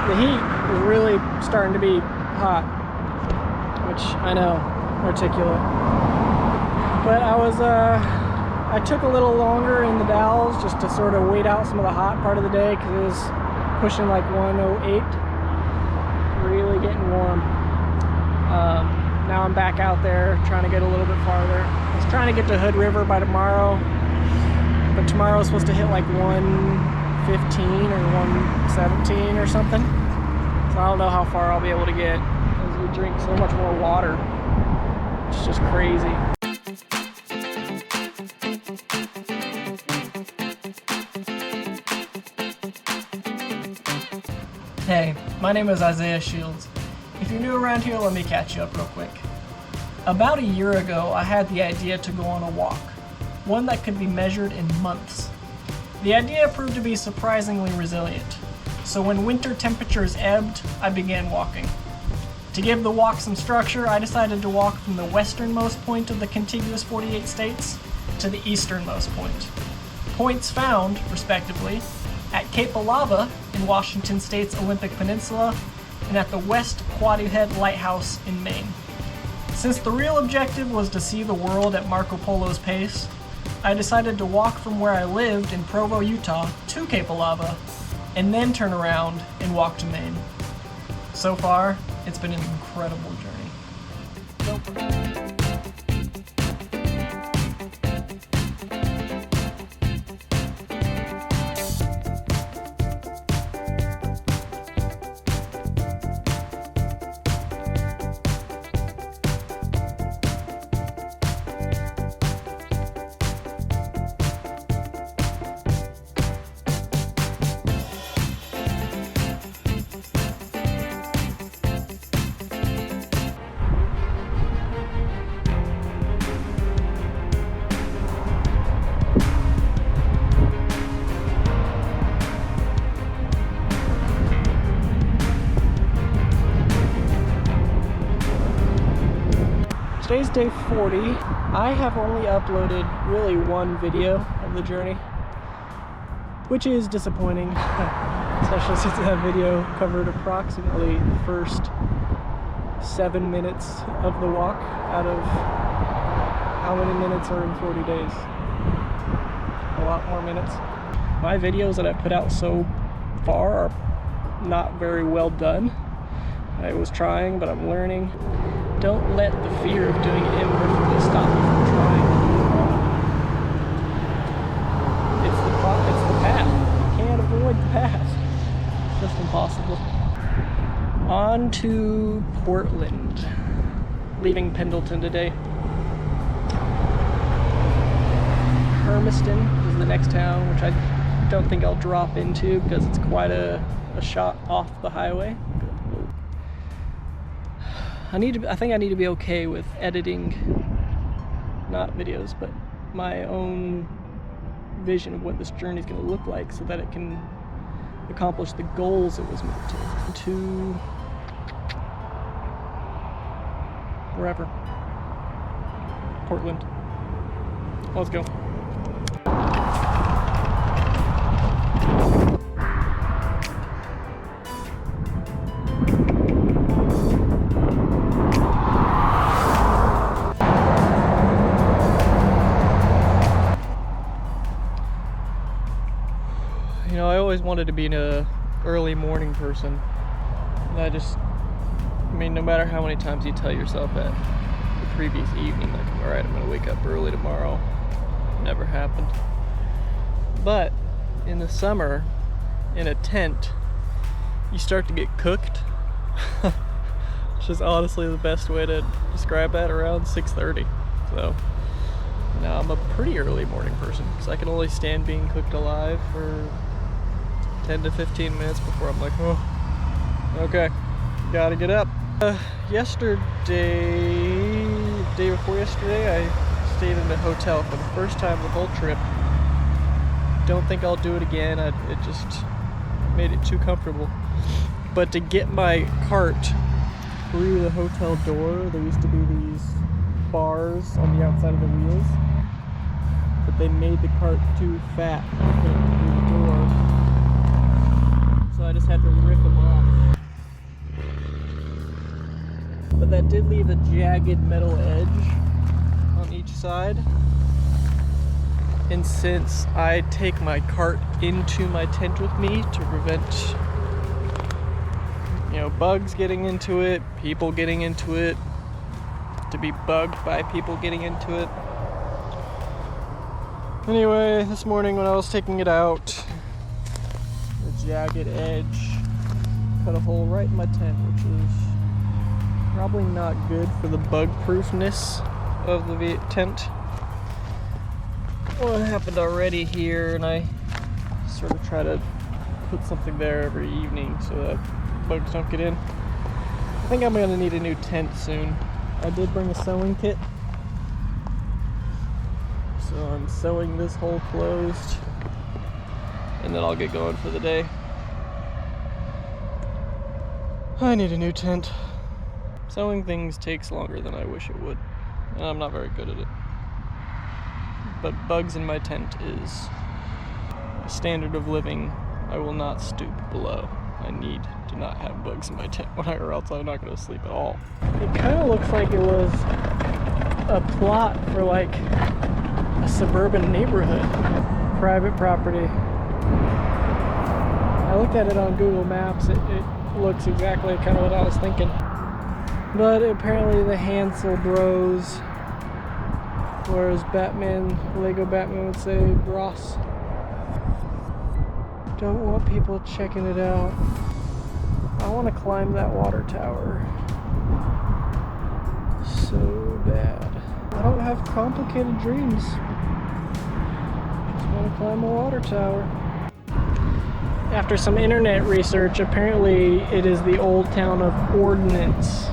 the heat is really starting to be hot, which I know, articulate. But I took a little longer in the Dalles just to sort of wait out some of the hot part of the day because it was pushing like 108, really getting warm. Now I'm back out there trying to get a little bit farther. I was trying to get to Hood River by tomorrow, but tomorrow is supposed to hit like 115 or 117 or something. So I don't know how far I'll be able to get as we drink so much more water. It's just crazy. Hey, my name is Isaiah Shields. If you're new around here, let me catch you up real quick. About a year ago, I had the idea to go on a walk, one that could be measured in months. The idea proved to be surprisingly resilient, so when winter temperatures ebbed, I began walking. To give the walk some structure, I decided to walk from the westernmost point of the contiguous 48 states to the easternmost point. Points found, respectively, at Cape Alava in Washington State's Olympic Peninsula, and at the West Quoddy Head Lighthouse in Maine. Since the real objective was to see the world at Marco Polo's pace, I decided to walk from where I lived in Provo, Utah to Cape Alava, and then turn around and walk to Maine. So far, it's been an incredible journey. Today's day 40. I have only uploaded really one video of the journey, which is disappointing, especially since that video covered approximately the first 7 minutes of the walk out of how many minutes are in 40 days? A lot more minutes. My videos that I've put out so far are not very well done. I was trying, but I'm learning. Don't let the fear of doing it imperfectly stop you from trying. It's the path. You can't avoid the path. It's just impossible. On to Portland. Leaving Pendleton today. Hermiston is the next town, which I don't think I'll drop into because it's quite a shot off the highway. I think I need to be okay with editing, not videos, but my own vision of what this journey is going to look like so that it can accomplish the goals it was meant to wherever. Portland. Let's go. You know, I always wanted to be an early morning person. And no matter how many times you tell yourself that the previous evening, like, alright, I'm gonna wake up early tomorrow, never happened. But in the summer, in a tent, you start to get cooked. Which is honestly the best way to describe that, around 6:30. So now I'm a pretty early morning person because I can only stand being cooked alive for 10 to 15 minutes before I'm like, oh, okay, gotta get up. Day before yesterday, I stayed in a hotel for the first time the whole trip. Don't think I'll do it again. It just made it too comfortable. But to get my cart through the hotel door, there used to be these bars on the outside of the wheels, but they made the cart too fat to put it through the door. So I just had to rip them off. that did leave a jagged metal edge on each side. And since I take my cart into my tent with me to prevent, you know, bugs getting into it, people getting into it, to be bugged by people getting into it. Anyway, this morning when I was taking it out, the jagged edge cut a hole right in my tent, which is probably not good for the bug-proofness of the tent. Well, it happened already here, and I sort of try to put something there every evening so that bugs don't get in. I think I'm going to need a new tent soon. I did bring a sewing kit, so I'm sewing this hole closed, and then I'll get going for the day. I need a new tent. Sewing things takes longer than I wish it would, and I'm not very good at it. But bugs in my tent is a standard of living I will not stoop below. I need to not have bugs in my tent or else I'm not going to sleep at all. It kind of looks like it was a plot for like a suburban neighborhood. Private property. I looked at it on Google Maps. It looks exactly kind of what I was thinking. But apparently the Hansel Bros, or as Lego Batman would say, Bros, don't want people checking it out. I want to climb that water tower so bad. I don't have complicated dreams. Just want to climb a water tower. After some internet research, apparently it is the old town of Ordnance,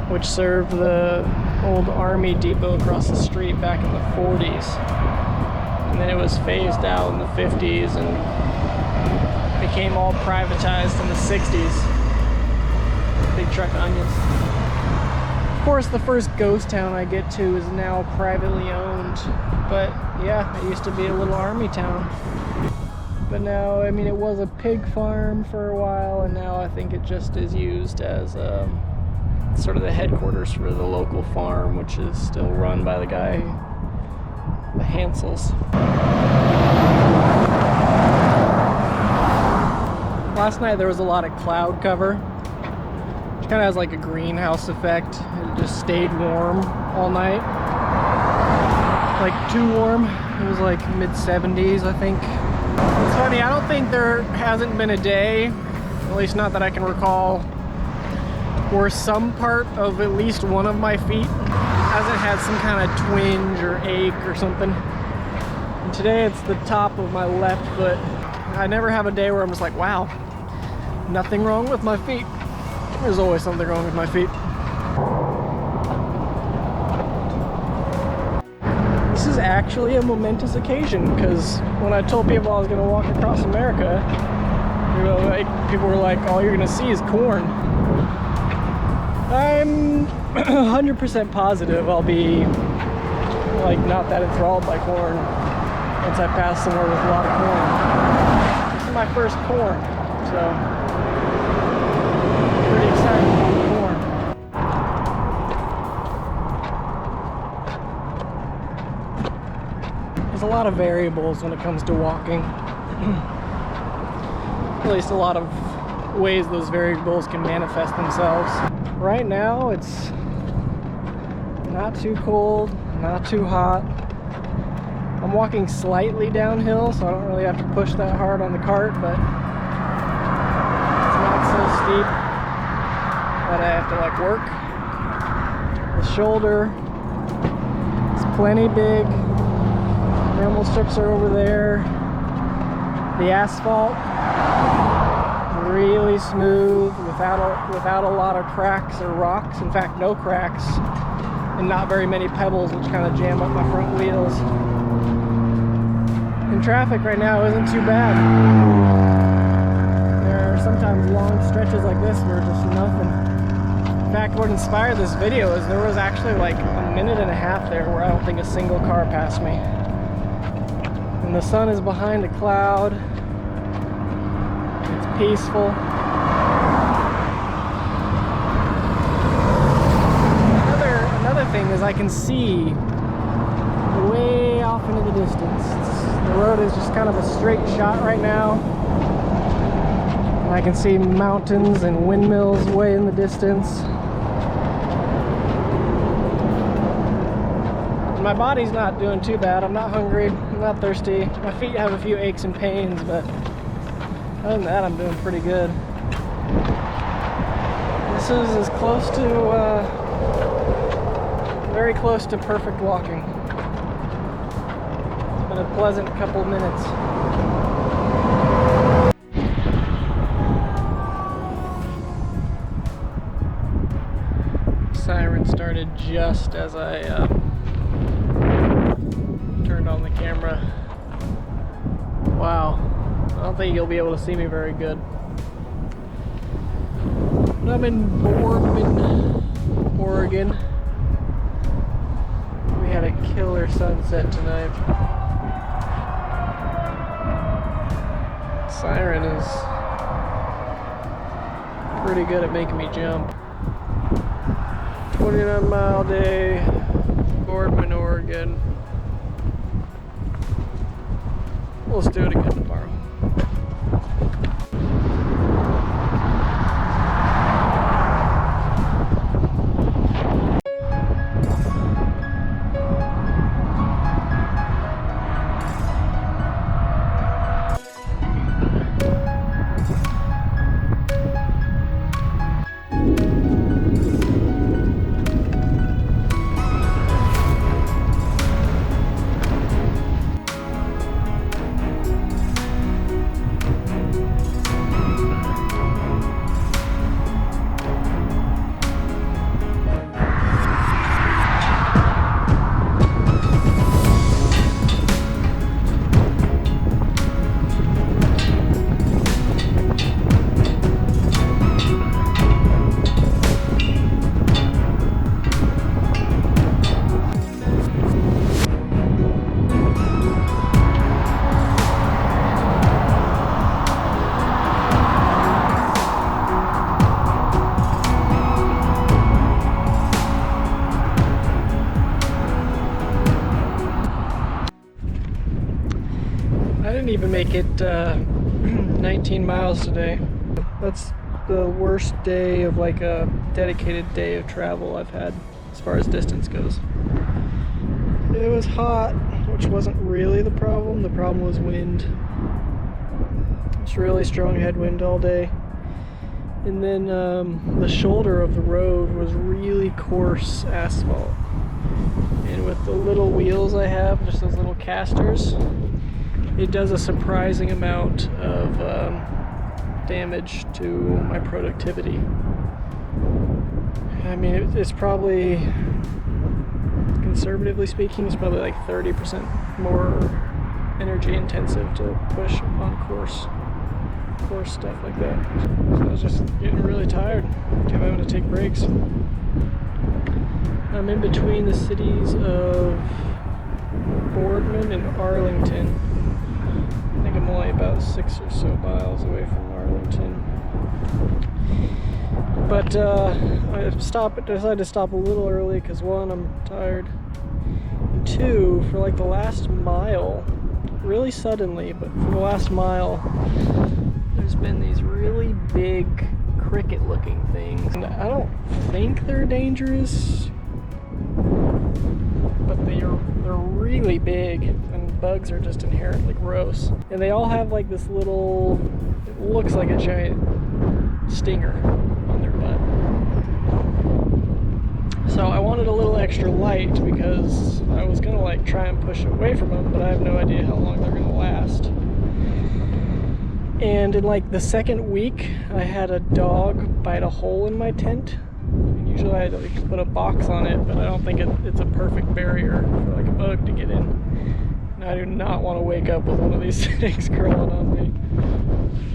which served the old army depot across the street back in the 40s. And then it was phased out in the 50s and became all privatized in the 60s. Big truck of onions. Of course, the first ghost town I get to is now privately owned. But yeah, it used to be a little army town. But now, I mean, it was a pig farm for a while, and now I think it just is used as sort of the headquarters for the local farm, which is still run by the guy, the Hansels. Last night there was a lot of cloud cover, which kind of has like a greenhouse effect. It just stayed warm all night. Like too warm. It was like mid-70s, I think. It's funny, I don't think there hasn't been a day, at least not that I can recall, where some part of at least one of my feet hasn't had some kind of twinge or ache or something. And today it's the top of my left foot. I never have a day where I'm just like, wow, nothing wrong with my feet. There's always something wrong with my feet. This is actually a momentous occasion, because when I told people I was going to walk across America, people were like, all you're going to see is corn. I'm 100% positive I'll be like not that enthralled by corn once I pass somewhere with a lot of corn. This is my first corn, so I'm pretty excited about the corn. There's a lot of variables when it comes to walking. At least a lot of ways those variables can manifest themselves. Right now it's not too cold, not too hot. I'm walking slightly downhill, so I don't really have to push that hard on the cart, but it's not so steep that I have to like work. The shoulder is plenty big. Normal strips are over there. The asphalt, really smooth, without a lot of cracks or rocks. In fact, no cracks, and not very many pebbles, which kind of jam up my front wheels. And traffic right now isn't too bad. There are sometimes long stretches like this where just nothing. In fact, what inspired this video is there was actually like a minute and a half there where I don't think a single car passed me. And the sun is behind a cloud. It's peaceful. laughing as I can see way off into the distance. The road is just kind of a straight shot right now. And I can see mountains and windmills way in the distance. My body's not doing too bad. I'm not hungry, I'm not thirsty. My feet have a few aches and pains, but other than that, I'm doing pretty good. This is as close to, very close to perfect walking. It's been a pleasant couple minutes. Siren started just as I turned on the camera. Wow, I don't think you'll be able to see me very good. But I'm in Pendleton, Oregon. We had a killer sunset tonight. Siren is pretty good at making me jump. 29-mile day, Pendleton, Oregon. Let's do it again tomorrow. I didn't even make it 19 miles today. That's the worst day of like a dedicated day of travel I've had as far as distance goes. It was hot, which wasn't really the problem. The problem was wind. It's really strong headwind all day. And then the shoulder of the road was really coarse asphalt. And with the little wheels I have, just those little casters, it does a surprising amount of damage to my productivity. I mean, it's probably, conservatively speaking, it's probably like 30% more energy intensive to push on coarse stuff like that. So I was just getting really tired, kept having to take breaks. I'm in between the cities of Boardman and Arlington. I think I'm only about 6 or so miles away from Arlington. But I decided to stop a little early because 1, I'm tired. And 2, for like the last mile, really suddenly, but for the last mile, there's been these really big cricket-looking things. And I don't think they're dangerous, but they're really big, and bugs are just inherently gross. And they all have like this little, it looks like a giant stinger on their butt. So I wanted a little extra light because I was gonna like try and push away from them, but I have no idea how long they're gonna last. And in like the second week, I had a dog bite a hole in my tent. And usually I like put a box on it, but I don't think it's a perfect barrier for like a bug to get in. And I do not want to wake up with one of these things crawling on me.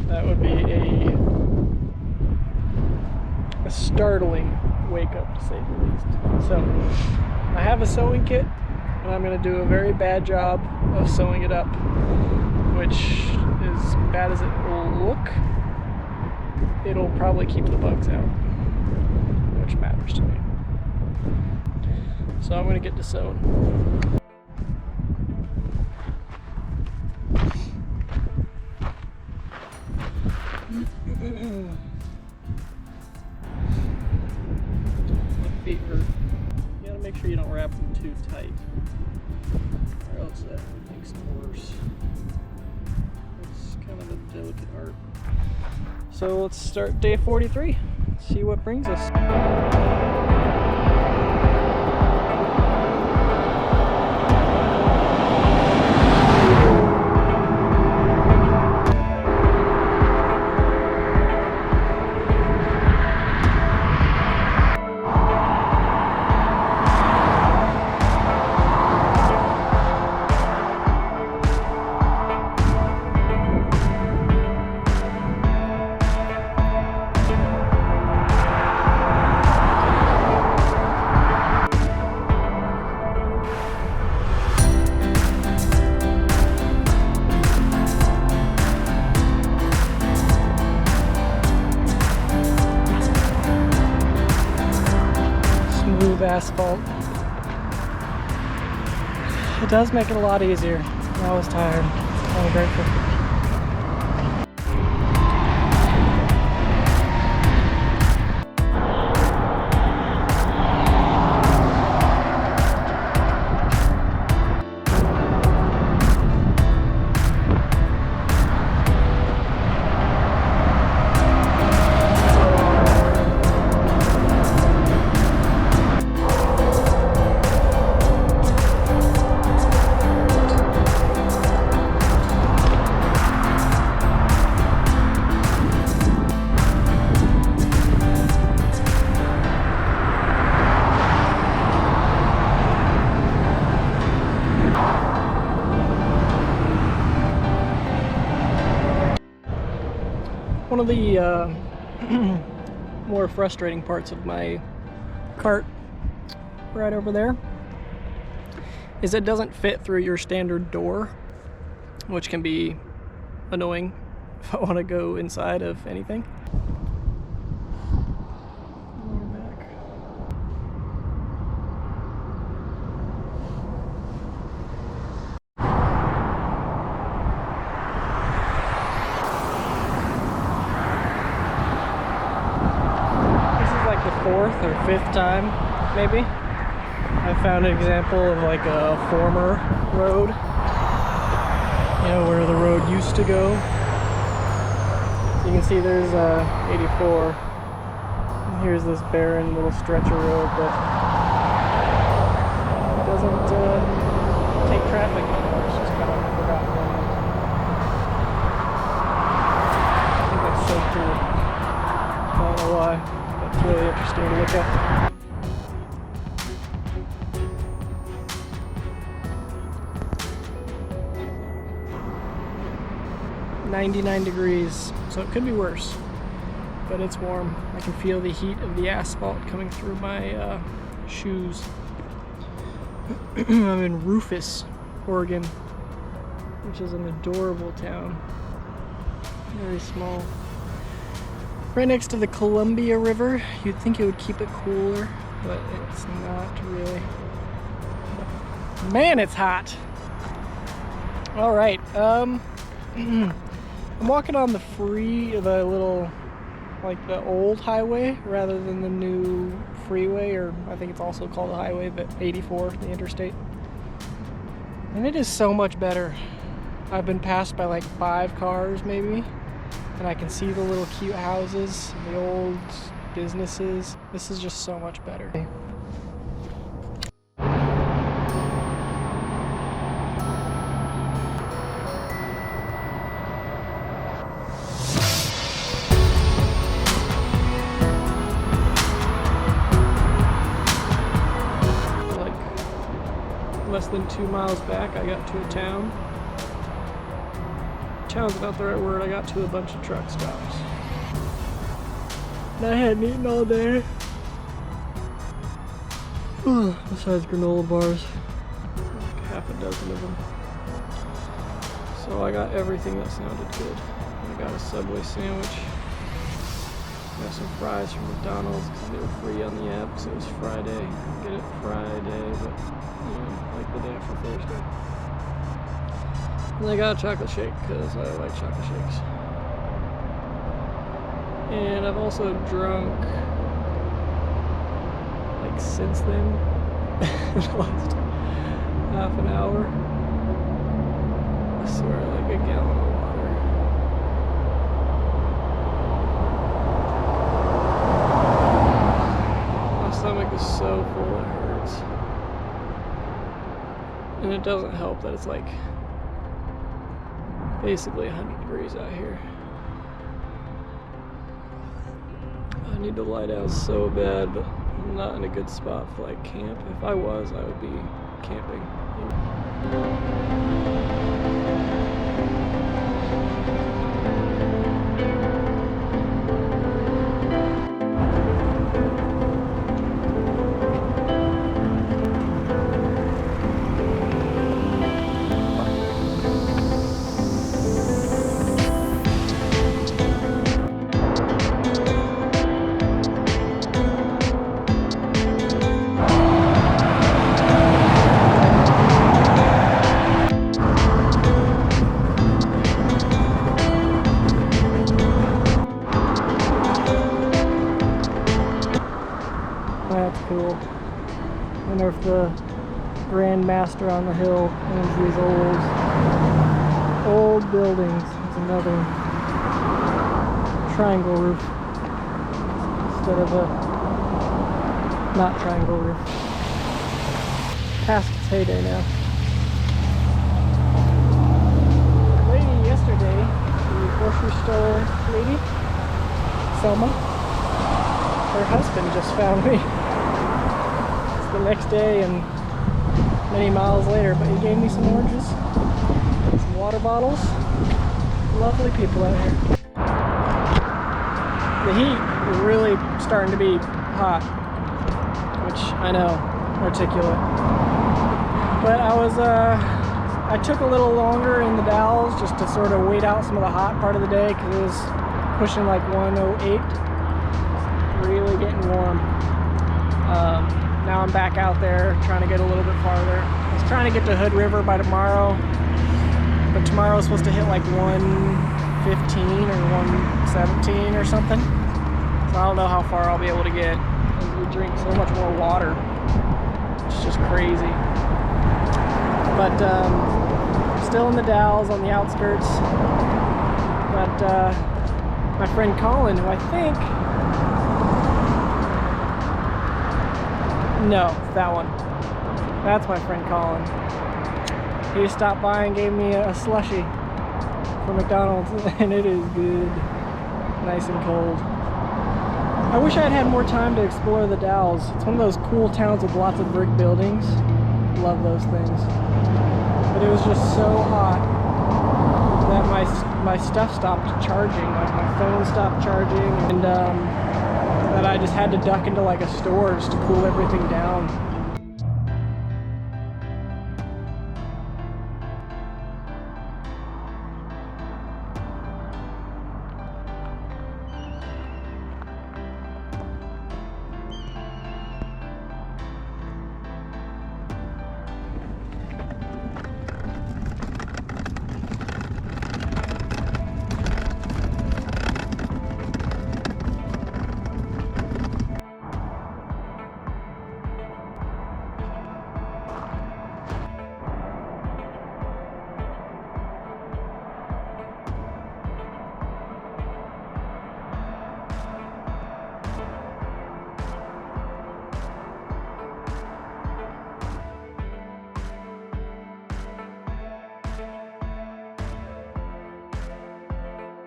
That would be a startling wake up, to say the least. So I have a sewing kit, and I'm going to do a very bad job of sewing it up, which, as bad as it will look, it'll probably keep the bugs out, which matters to me. So I'm gonna get to sewing. My feet hurt. You gotta make sure you don't wrap them too tight, or else that makes it worse. It's kind of a delicate art. So let's start day 43. See what brings us. Asphalt. It does make it a lot easier. I was tired. I'm grateful. One of the more frustrating parts of my cart right over there is it doesn't fit through your standard door, which can be annoying if I want to go inside of anything. Fourth or fifth time, maybe, I found an example of like a former road, you know, where the road used to go. So you can see there's 84, and here's this barren little stretch of road that doesn't take traffic anymore. It's just kind of a forgotten one. I think that's so cool. I don't know why. It's really interesting to look at. 99 degrees, so it could be worse, but it's warm. I can feel the heat of the asphalt coming through my shoes. I'm in Rufus, Oregon, which is an adorable town. Very small. Right next to the Columbia River. You'd think it would keep it cooler, but it's not really. Man, it's hot. All right, I'm walking on the little, like the old highway rather than the new freeway, or I think it's also called a highway, but 84, the interstate. And it is so much better. I've been passed by like 5 cars maybe, and I can see the little cute houses, the old businesses. This is just so much better. Less than 2 miles back, I got to a town. Town's not the right word. I got to a bunch of truck stops. And I hadn't eaten all day. Besides granola bars, like half a dozen of them. So I got everything that sounded good. I got a Subway sandwich. Got some fries from McDonald's because they were free on the app, so it was Friday. Get it Friday, but you know, like the day after Thursday. And I got a chocolate shake because I like chocolate shakes. And I've also drunk, like since then, the last half an hour, I swear, like a gallon of water. My stomach is so full it hurts. And it doesn't help that it's like basically 100 degrees out here. I need to lie down so bad, but I'm not in a good spot for like camp. If I was, I would be camping. That's cool. I wonder if the Grand Master on the hill owns these old buildings. It's another triangle roof instead of a not triangle roof. Past its heyday now. The lady yesterday, the grocery store lady, Selma, her husband just found me. It's the next day and many miles later, but he gave me some oranges, some water bottles. Lovely people out here. The heat is really starting to be hot, which I know, articulate. But I took a little longer in the Dalles just to sort of wait out some of the hot part of the day because it was pushing like 108. Really getting warm. Now I'm back out there trying to get a little bit farther. I was trying to get to Hood River by tomorrow, but tomorrow is supposed to hit like 115 or 117 or something. So I don't know how far I'll be able to get as we drink so much more water. It's just crazy. But still in the Dalles on the outskirts. But my friend Colin, who I think, no, that one. That's my friend Colin. He stopped by and gave me a slushie from McDonald's, and it is good. Nice and cold. I wish I had had more time to explore the Dalles. It's one of those cool towns with lots of brick buildings. Love those things. But it was just so hot that my stuff stopped charging. Like my phone stopped charging, and that I just had to duck into like a store just to cool everything down.